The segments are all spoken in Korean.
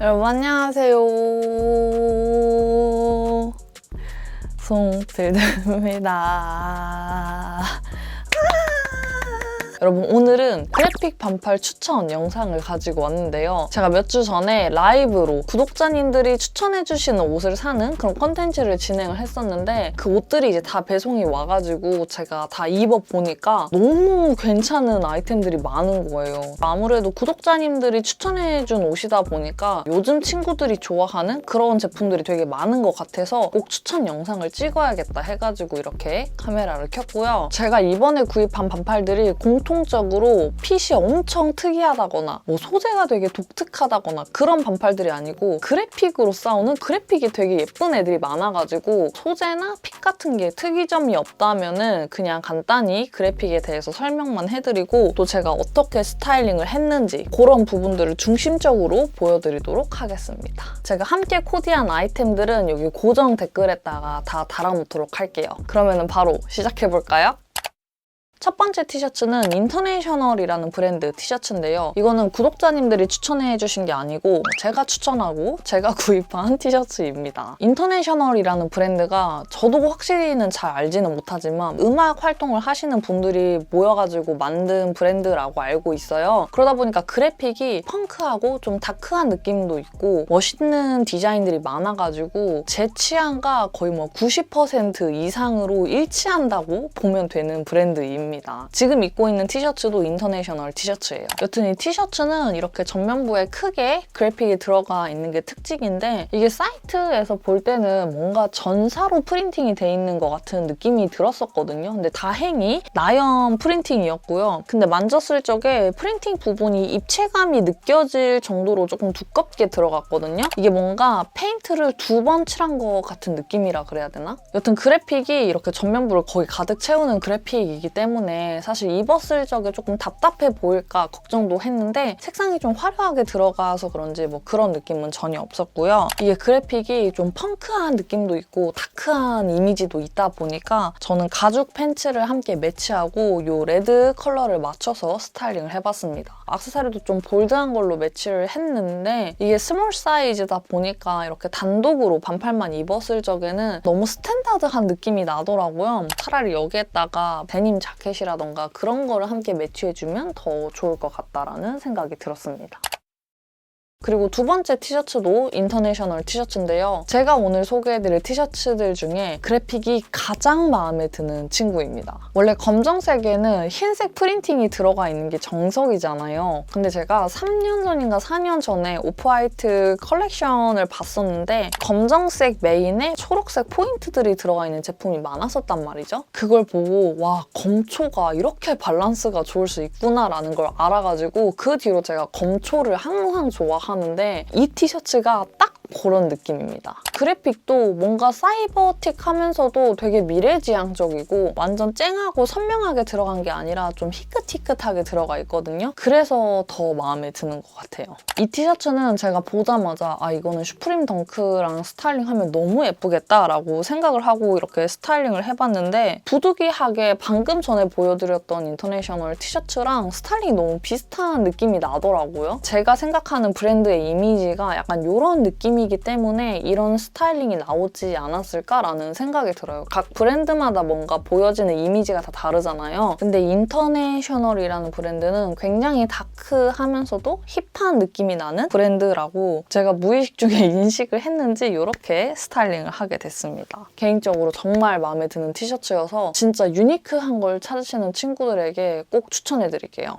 여러분 안녕하세요. 송필드입니다. 여러분 오늘은 그래픽 반팔 추천 영상을 가지고 왔는데요. 제가 몇 주 전에 라이브로 구독자님들이 추천해주시는 옷을 사는 그런 컨텐츠를 진행을 했었는데 그 옷들이 이제 다 배송이 와가지고 제가 다 입어보니까 너무 괜찮은 아이템들이 많은 거예요. 아무래도 구독자님들이 추천해준 옷이다 보니까 요즘 친구들이 좋아하는 그런 제품들이 되게 많은 것 같아서 꼭 추천 영상을 찍어야겠다 해가지고 이렇게 카메라를 켰고요. 제가 이번에 구입한 반팔들이 공통적으로 핏이 엄청 특이하다거나 뭐 소재가 되게 독특하다거나 그런 반팔들이 아니고 그래픽으로 싸우는 그래픽이 되게 예쁜 애들이 많아가지고 소재나 핏 같은 게 특이점이 없다면은 그냥 간단히 그래픽에 대해서 설명만 해드리고 또 제가 어떻게 스타일링을 했는지 그런 부분들을 중심적으로 보여드리도록 하겠습니다. 제가 함께 코디한 아이템들은 여기 고정 댓글에다가 다 달아놓도록 할게요. 그러면은 바로 시작해볼까요? 첫 번째 티셔츠는 인터내셔널이라는 브랜드 티셔츠인데요. 이거는 구독자님들이 추천해주신 게 아니고 제가 추천하고 제가 구입한 티셔츠입니다. 인터내셔널이라는 브랜드가 저도 확실히는 잘 알지는 못하지만 음악 활동을 하시는 분들이 모여가지고 만든 브랜드라고 알고 있어요. 그러다 보니까 그래픽이 펑크하고 좀 다크한 느낌도 있고 멋있는 디자인들이 많아가지고 제 취향과 거의 뭐 90% 이상으로 일치한다고 보면 되는 브랜드입니다. 지금 입고 있는 티셔츠도 인터내셔널 티셔츠예요. 여튼 이 티셔츠는 이렇게 전면부에 크게 그래픽이 들어가 있는 게 특징인데 이게 사이트에서 볼 때는 뭔가 전사로 프린팅이 돼 있는 것 같은 느낌이 들었었거든요. 근데 다행히 나연 프린팅이었고요. 근데 만졌을 적에 프린팅 부분이 입체감이 느껴질 정도로 조금 두껍게 들어갔거든요. 이게 뭔가 페인트를 2번 칠한 것 같은 느낌이라 그래야 되나? 여튼 그래픽이 이렇게 전면부를 거의 가득 채우는 그래픽이기 때문에 사실 입었을 적에 조금 답답해 보일까 걱정도 했는데 색상이 좀 화려하게 들어가서 그런지 뭐 그런 느낌은 전혀 없었고요. 이게 그래픽이 좀 펑크한 느낌도 있고 다크한 이미지도 있다 보니까 저는 가죽 팬츠를 함께 매치하고 이 레드 컬러를 맞춰서 스타일링을 해봤습니다. 액세서리도 좀 볼드한 걸로 매치를 했는데 이게 스몰 사이즈다 보니까 이렇게 단독으로 반팔만 입었을 적에는 너무 스탠다드한 느낌이 나더라고요. 차라리 여기에다가 데님 자켓이라던가 그런 거를 함께 매치해주면 더 좋을 것 같다라는 생각이 들었습니다. 그리고 두 번째 티셔츠도 인터내셔널 티셔츠인데요. 제가 오늘 소개해드릴 티셔츠들 중에 그래픽이 가장 마음에 드는 친구입니다. 원래 검정색에는 흰색 프린팅이 들어가 있는 게 정석이잖아요. 근데 제가 3년 전인가 4년 전에 오프화이트 컬렉션을 봤었는데 검정색 메인에 초록색 포인트들이 들어가 있는 제품이 많았었단 말이죠. 그걸 보고 와, 검초가 이렇게 밸런스가 좋을 수 있구나라는 걸 알아가지고 그 뒤로 제가 검초를 항상 좋아하는데 이 티셔츠가 딱 그런 느낌입니다. 그래픽도 뭔가 사이버틱하면서도 되게 미래지향적이고 완전 쨍하고 선명하게 들어간 게 아니라 좀 희끗희끗하게 들어가 있거든요. 그래서 더 마음에 드는 것 같아요. 이 티셔츠는 제가 보자마자 아, 이거는 슈프림 덩크랑 스타일링하면 너무 예쁘겠다라고 생각을 하고 이렇게 스타일링을 해봤는데 부득이하게 방금 전에 보여드렸던 인터내셔널 티셔츠랑 스타일링이 너무 비슷한 느낌이 나더라고요. 제가 생각하는 브랜드의 이미지가 약간 이런 느낌이 이기 때문에 이런 스타일링이 나오지 않았을까라는 생각이 들어요. 각 브랜드마다 뭔가 보여지는 이미지가 다 다르잖아요. 근데 인터내셔널이라는 브랜드는 굉장히 다크하면서도 힙한 느낌이 나는 브랜드라고 제가 무의식 중에 인식을 했는지 이렇게 스타일링을 하게 됐습니다. 개인적으로 정말 마음에 드는 티셔츠여서 진짜 유니크한 걸 찾으시는 친구들에게 꼭 추천해드릴게요.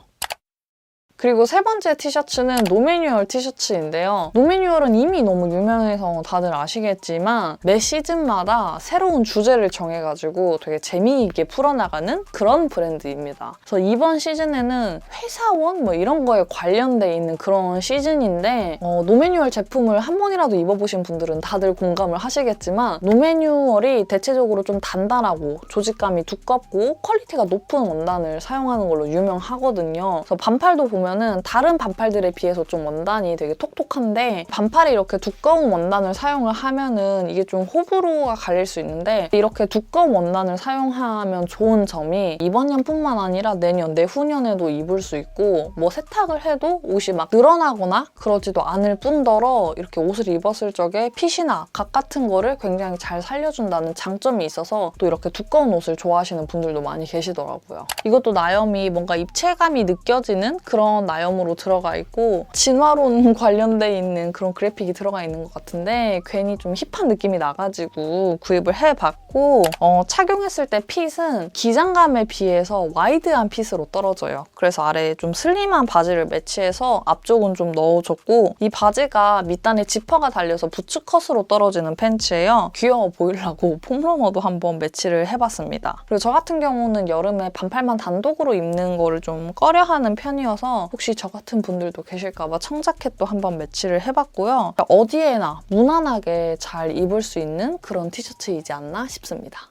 그리고 세 번째 티셔츠는 노매뉴얼 티셔츠인데요. 노매뉴얼은 이미 너무 유명해서 다들 아시겠지만 매 시즌마다 새로운 주제를 정해가지고 되게 재미있게 풀어나가는 그런 브랜드입니다. 그래서 이번 시즌에는 회사원 뭐 이런 거에 관련돼 있는 그런 시즌인데 노매뉴얼 제품을 한 번이라도 입어보신 분들은 다들 공감을 하시겠지만 노매뉴얼이 대체적으로 좀 단단하고 조직감이 두껍고 퀄리티가 높은 원단을 사용하는 걸로 유명하거든요. 그래서 반팔도 보면 보면은 다른 반팔들에 비해서 좀 원단이 되게 톡톡한데 반팔이 이렇게 두꺼운 원단을 사용을 하면은 이게 좀 호불호가 갈릴 수 있는데 이렇게 두꺼운 원단을 사용하면 좋은 점이 이번 년뿐만 아니라 내년, 내후년에도 입을 수 있고 뭐 세탁을 해도 옷이 막 늘어나거나 그러지도 않을 뿐더러 이렇게 옷을 입었을 적에 핏이나 각 같은 거를 굉장히 잘 살려준다는 장점이 있어서 또 이렇게 두꺼운 옷을 좋아하시는 분들도 많이 계시더라고요. 이것도 나염이 뭔가 입체감이 느껴지는 그런 나염으로 들어가 있고 진화론 관련돼 있는 그런 그래픽이 들어가 있는 것 같은데 괜히 좀 힙한 느낌이 나가지고 구입을 해봤고 착용했을 때 핏은 기장감에 비해서 와이드한 핏으로 떨어져요. 그래서 아래에 좀 슬림한 바지를 매치해서 앞쪽은 좀 넣어줬고 이 바지가 밑단에 지퍼가 달려서 부츠컷으로 떨어지는 팬츠예요. 귀여워 보이려고 폼러머도 한번 매치를 해봤습니다. 그리고 저 같은 경우는 여름에 반팔만 단독으로 입는 거를 좀 꺼려하는 편이어서 혹시 저 같은 분들도 계실까봐 청자켓도 한번 매치를 해봤고요. 어디에나 무난하게 잘 입을 수 있는 그런 티셔츠이지 않나 싶습니다.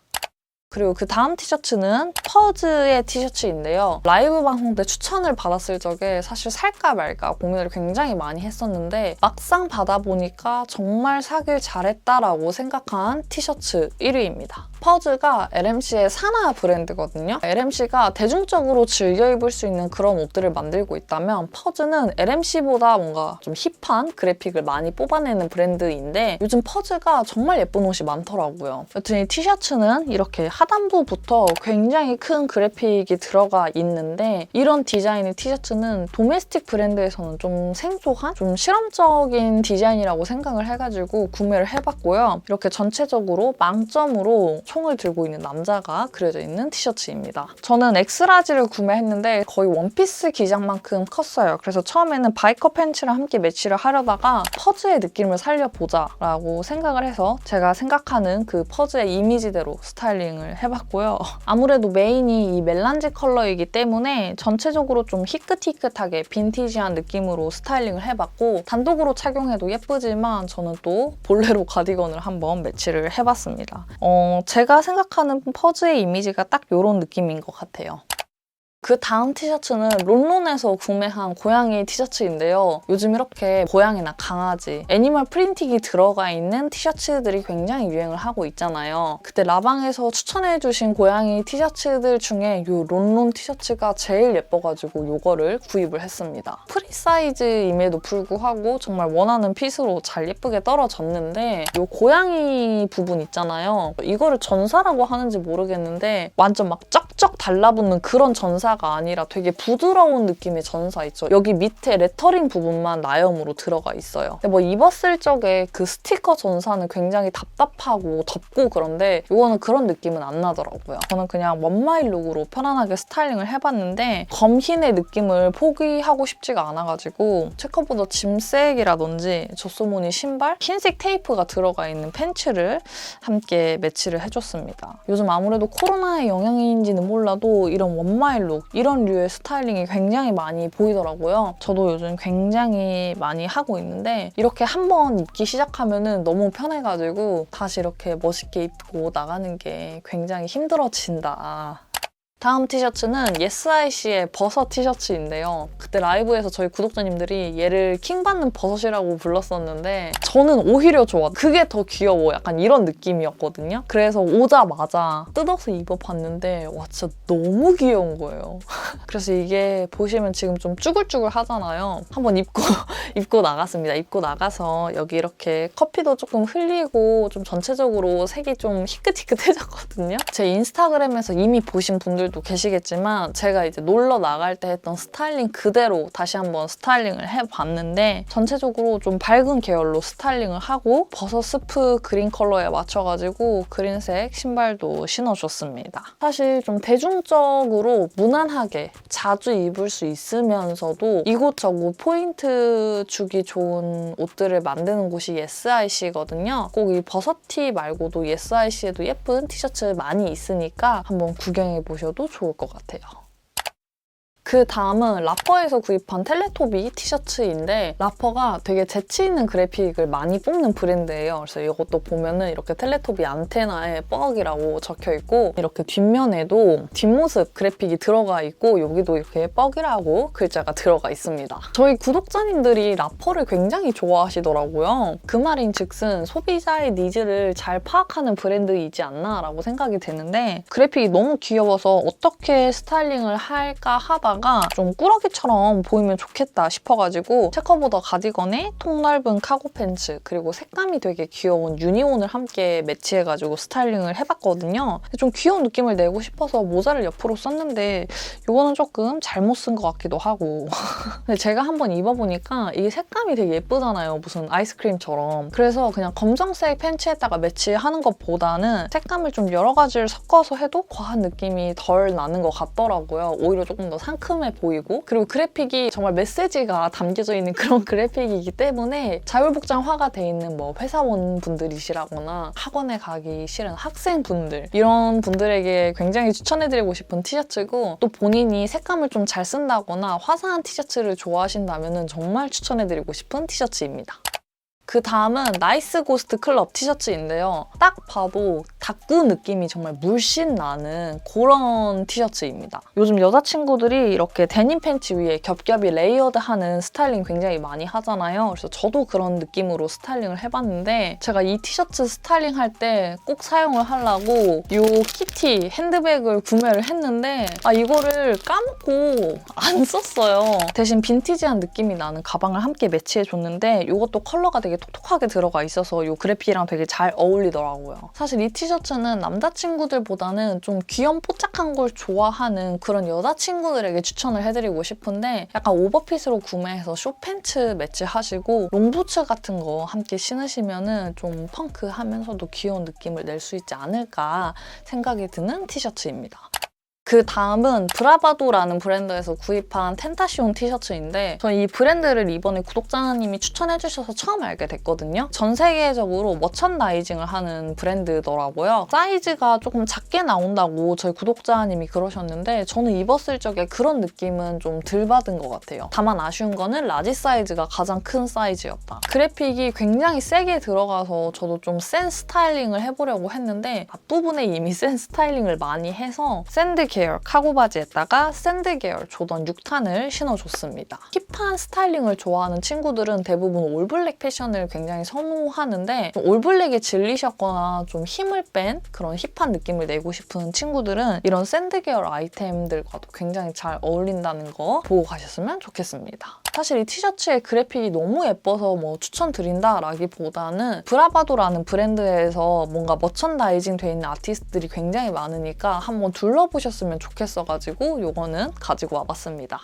그리고 그 다음 티셔츠는 퍼즈의 티셔츠인데요. 라이브 방송 때 추천을 받았을 적에 사실 살까 말까 고민을 굉장히 많이 했었는데 막상 받아보니까 정말 사길 잘했다라고 생각한 티셔츠 1위입니다. 퍼즈가 LMC의 산하 브랜드거든요. LMC가 대중적으로 즐겨 입을 수 있는 그런 옷들을 만들고 있다면 퍼즈는 LMC보다 뭔가 좀 힙한 그래픽을 많이 뽑아내는 브랜드인데 요즘 퍼즈가 정말 예쁜 옷이 많더라고요. 여튼 이 티셔츠는 이렇게 하단부부터 굉장히 큰 그래픽이 들어가 있는데 이런 디자인의 티셔츠는 도메스틱 브랜드에서는 좀 생소한, 좀 실험적인 디자인이라고 생각을 해가지고 구매를 해봤고요. 이렇게 전체적으로 망점으로 총을 들고 있는 남자가 그려져 있는 티셔츠입니다. 저는 엑스라지를 구매했는데 거의 원피스 기장만큼 컸어요. 그래서 처음에는 바이커 팬츠랑 함께 매치를 하려다가 퍼즈의 느낌을 살려보자라고 생각을 해서 제가 생각하는 그 퍼즈의 이미지대로 스타일링을 해봤고요. 아무래도 메인이 이 멜란지 컬러이기 때문에 전체적으로 좀 희끗희끗하게 빈티지한 느낌으로 스타일링을 해봤고 단독으로 착용해도 예쁘지만 저는 또 볼레로 가디건을 한번 매치를 해봤습니다. 제가 생각하는 퍼즈의 이미지가 딱 이런 느낌인 것 같아요. 그 다음 티셔츠는 론론에서 구매한 고양이 티셔츠인데요. 요즘 이렇게 고양이나 강아지, 애니멀 프린팅이 들어가 있는 티셔츠들이 굉장히 유행을 하고 있잖아요. 그때 라방에서 추천해주신 고양이 티셔츠들 중에 이 론론 티셔츠가 제일 예뻐가지고 이거를 구입을 했습니다. 프리 사이즈임에도 불구하고 정말 원하는 핏으로 잘 예쁘게 떨어졌는데 이 고양이 부분 있잖아요. 이거를 전사라고 하는지 모르겠는데 완전 막 쩍쩍 달라붙는 그런 전사 가 아니라 되게 부드러운 느낌의 전사 있죠. 여기 밑에 레터링 부분만 나염으로 들어가 있어요. 근데 뭐 입었을 적에 그 스티커 전사는 굉장히 답답하고 덥고 그런데 이거는 그런 느낌은 안 나더라고요. 저는 그냥 원마일 룩으로 편안하게 스타일링을 해봤는데 검흰의 느낌을 포기하고 싶지가 않아가지고 체커보드 짐색이라든지 조소무늬 신발, 흰색 테이프가 들어가 있는 팬츠를 함께 매치를 해줬습니다. 요즘 아무래도 코로나의 영향인지는 몰라도 이런 원마일 룩 이런 류의 스타일링이 굉장히 많이 보이더라고요. 저도 요즘 굉장히 많이 하고 있는데 이렇게 한번 입기 시작하면은 너무 편해가지고 다시 이렇게 멋있게 입고 나가는 게 굉장히 힘들어진다. 다음 티셔츠는 예스아이씨의 버섯 티셔츠인데요. 그때 라이브에서 저희 구독자님들이 얘를 킹받는 버섯이라고 불렀었는데 저는 오히려 좋아. 그게 더 귀여워. 약간 이런 느낌이었거든요. 그래서 오자마자 뜯어서 입어봤는데 와 진짜 너무 귀여운 거예요. 그래서 이게 보시면 지금 좀 쭈글쭈글 하잖아요. 한번 입고 나갔습니다. 입고 나가서 여기 이렇게 커피도 조금 흘리고 좀 전체적으로 색이 좀 희끗희끗해졌거든요. 제 인스타그램에서 이미 보신 분들도 계시겠지만 제가 이제 놀러 나갈 때 했던 스타일링 그대로 다시 한번 스타일링을 해봤는데 전체적으로 좀 밝은 계열로 스타일링을 하고 버섯 스프 그린 컬러에 맞춰가지고 그린색 신발도 신어줬습니다. 사실 좀 대중적으로 무난하게 자주 입을 수 있으면서도 이곳저곳 포인트 주기 좋은 옷들을 만드는 곳이 예스아이씨거든요. 꼭 이 버섯티 말고도 예스아이씨에도 예쁜 티셔츠 많이 있으니까 한번 구경해보셔도 좋을 것 같아요. 그 다음은 라퍼에서 구입한 텔레토비 티셔츠인데 라퍼가 되게 재치 있는 그래픽을 많이 뽑는 브랜드예요. 그래서 이것도 보면은 이렇게 텔레토비 안테나에 뻑이라고 적혀있고 이렇게 뒷면에도 뒷모습 그래픽이 들어가 있고 여기도 이렇게 뻑이라고 글자가 들어가 있습니다. 저희 구독자님들이 라퍼를 굉장히 좋아하시더라고요. 그 말인즉슨 소비자의 니즈를 잘 파악하는 브랜드이지 않나 라고 생각이 되는데 그래픽이 너무 귀여워서 어떻게 스타일링을 할까 하다가 좀 꾸러기처럼 보이면 좋겠다 싶어가지고 체커보더 가디건에 통 넓은 카고 팬츠 그리고 색감이 되게 귀여운 유니온을 함께 매치해가지고 스타일링을 해봤거든요. 좀 귀여운 느낌을 내고 싶어서 모자를 옆으로 썼는데 이거는 조금 잘못 쓴 것 같기도 하고 근데 제가 한번 입어보니까 이게 색감이 되게 예쁘잖아요. 무슨 아이스크림처럼. 그래서 그냥 검정색 팬츠에다가 매치하는 것보다는 색감을 좀 여러 가지를 섞어서 해도 과한 느낌이 덜 나는 것 같더라고요. 오히려 조금 더 상큼해 보이고 그리고 그래픽이 정말 메시지가 담겨져 있는 그런 그래픽이기 때문에 자율복장화가 돼 있는 뭐 회사원 분들이시라거나 학원에 가기 싫은 학생분들 이런 분들에게 굉장히 추천해드리고 싶은 티셔츠고 또 본인이 색감을 좀 잘 쓴다거나 화사한 티셔츠를 좋아하신다면 정말 추천해드리고 싶은 티셔츠입니다. 그 다음은 나이스 고스트 클럽 티셔츠인데요. 딱 봐도 닭구 느낌이 정말 물씬 나는 그런 티셔츠입니다. 요즘 여자친구들이 이렇게 데님 팬츠 위에 겹겹이 레이어드하는 스타일링 굉장히 많이 하잖아요. 그래서 저도 그런 느낌으로 스타일링을 해봤는데 제가 이 티셔츠 스타일링 할 때 꼭 사용을 하려고 이 키티 핸드백을 구매를 했는데 이거를 까먹고 안 썼어요. 대신 빈티지한 느낌이 나는 가방을 함께 매치해줬는데 이것도 컬러가 되게 톡톡하게 들어가 있어서 이 그래픽이랑 되게 잘 어울리더라고요. 사실 이 티셔츠는 남자친구들보다는 좀 귀염뽀짝한 걸 좋아하는 그런 여자친구들에게 추천을 해드리고 싶은데 약간 오버핏으로 구매해서 숏팬츠 매치하시고 롱부츠 같은 거 함께 신으시면 좀 펑크하면서도 귀여운 느낌을 낼 수 있지 않을까 생각이 드는 티셔츠입니다. 그 다음은 브라바도라는 브랜드에서 구입한 텐타시온 티셔츠인데 저는 이 브랜드를 이번에 구독자님이 추천해주셔서 처음 알게 됐거든요. 전 세계적으로 머천다이징을 하는 브랜드더라고요. 사이즈가 조금 작게 나온다고 저희 구독자님이 그러셨는데 저는 입었을 적에 그런 느낌은 좀 덜 받은 것 같아요. 다만 아쉬운 거는 라지 사이즈가 가장 큰 사이즈였다. 그래픽이 굉장히 세게 들어가서 저도 좀 센 스타일링을 해보려고 했는데 앞부분에 이미 센 스타일링을 많이 해서 샌드 계열 카고 바지에다가 샌드 계열 조던 6탄을 신어줬습니다. 힙한 스타일링을 좋아하는 친구들은 대부분 올블랙 패션을 굉장히 선호하는데 올블랙에 질리셨거나 좀 힘을 뺀 그런 힙한 느낌을 내고 싶은 친구들은 이런 샌드 계열 아이템들과도 굉장히 잘 어울린다는 거 보고 가셨으면 좋겠습니다. 사실 이 티셔츠의 그래픽이 너무 예뻐서 뭐 추천드린다라기보다는 브라바도라는 브랜드에서 뭔가 머천다이징 돼 있는 아티스트들이 굉장히 많으니까 한번 둘러보셨으면 좋겠어가지고 이거는 가지고 와봤습니다.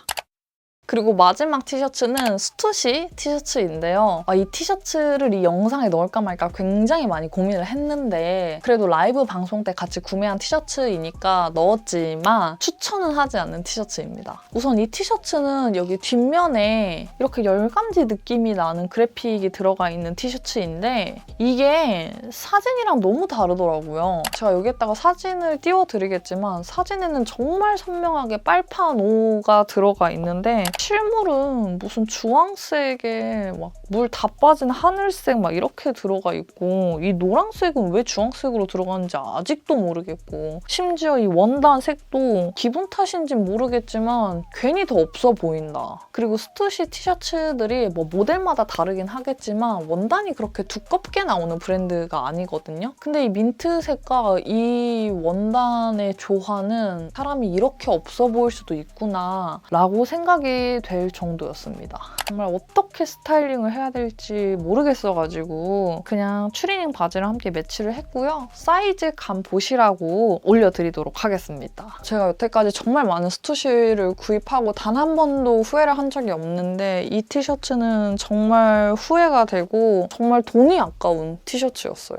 그리고 마지막 티셔츠는 스투시 티셔츠인데요. 이 티셔츠를 이 영상에 넣을까 말까 굉장히 많이 고민을 했는데 그래도 라이브 방송 때 같이 구매한 티셔츠이니까 넣었지만 추천은 하지 않는 티셔츠입니다. 우선 이 티셔츠는 여기 뒷면에 이렇게 열감지 느낌이 나는 그래픽이 들어가 있는 티셔츠인데 이게 사진이랑 너무 다르더라고요. 제가 여기에다가 사진을 띄워드리겠지만 사진에는 정말 선명하게 빨판 오가 들어가 있는데 실물은 무슨 주황색에 막 물 다 빠진 하늘색 막 이렇게 들어가 있고 이 노란색은 왜 주황색으로 들어가는지 아직도 모르겠고 심지어 이 원단 색도 기분 탓인진 모르겠지만 괜히 더 없어 보인다. 그리고 스투시 티셔츠들이 뭐 모델마다 다르긴 하겠지만 원단이 그렇게 두껍게 나오는 브랜드가 아니거든요. 근데 이 민트색과 이 원단의 조화는 사람이 이렇게 없어 보일 수도 있구나 라고 생각이 될 정도였습니다. 정말 어떻게 스타일링을 해야 될지 모르겠어가지고 그냥 추리닝 바지랑 함께 매치를 했고요. 사이즈 감 보시라고 올려드리도록 하겠습니다. 제가 여태까지 정말 많은 스투시를 구입하고 단 한 번도 후회를 한 적이 없는데 이 티셔츠는 정말 후회가 되고 정말 돈이 아까운 티셔츠였어요.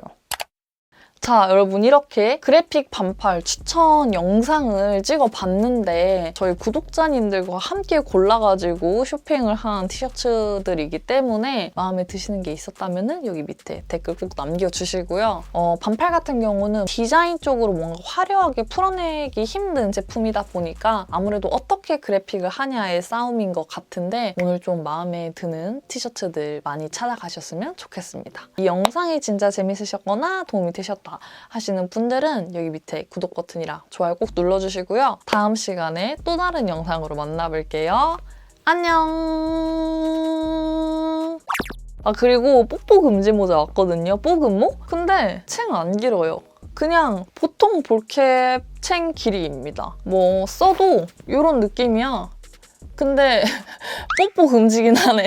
자, 여러분 이렇게 그래픽 반팔 추천 영상을 찍어봤는데 저희 구독자님들과 함께 골라가지고 쇼핑을 한 티셔츠들이기 때문에 마음에 드시는 게 있었다면 여기 밑에 댓글 꼭 남겨주시고요. 반팔 같은 경우는 디자인 쪽으로 뭔가 화려하게 풀어내기 힘든 제품이다 보니까 아무래도 어떻게 그래픽을 하냐의 싸움인 것 같은데 오늘 좀 마음에 드는 티셔츠들 많이 찾아가셨으면 좋겠습니다. 이 영상이 진짜 재밌으셨거나 도움이 되셨다 하시는 분들은 여기 밑에 구독 버튼이랑 좋아요 꼭 눌러주시고요. 다음 시간에 또 다른 영상으로 만나뵐게요. 안녕. 그리고 뽀뽀 금지 모자 왔거든요. 뽀금모? 근데 챙 안 길어요. 그냥 보통 볼캡 챙 길이입니다. 뭐 써도 이런 느낌이야. 근데 뽀뽀 금지긴 하네.